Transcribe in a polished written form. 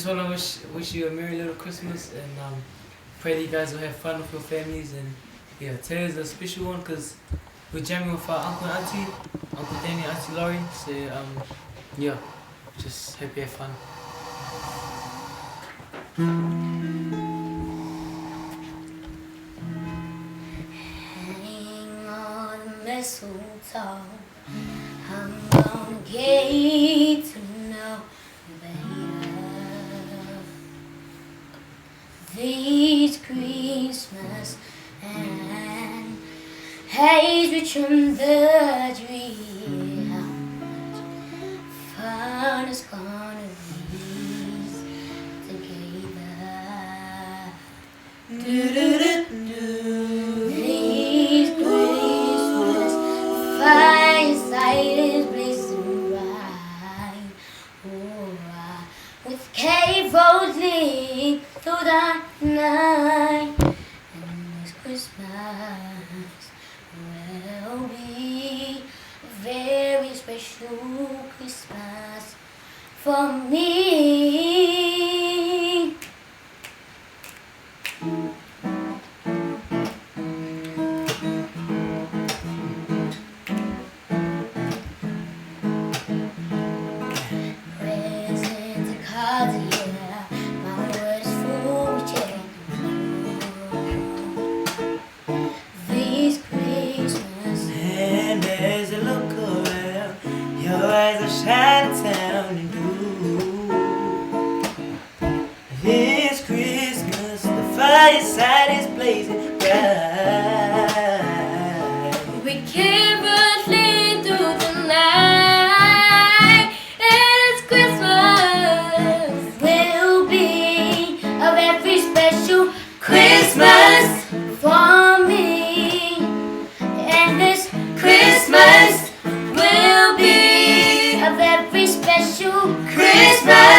just want to wish you a merry little Christmas, and pray that you guys will have fun with your families. And yeah, today's a special one because we're jamming with our uncle and auntie, Uncle Danny and Auntie Laurie. So yeah, just hope you have fun. Hang on the mistletoe, I'm gonna get to know you better. This Christmas and haze rich on the tree. How much fun it's gonna be together. Do-do-do-do. This Christmas fireside is blazing bright, with carols lit through the night. And this Christmas will be a very special Christmas for me. Presents and cards, yeah, my words full of check. This Christmas, And as you look around, your eyes are shining down and blue. This Christmas, the fireside is blazing bright. we carols lit through the night. And this Christmas will be a very special Christmas for me. And this Christmas will be a very special Christmas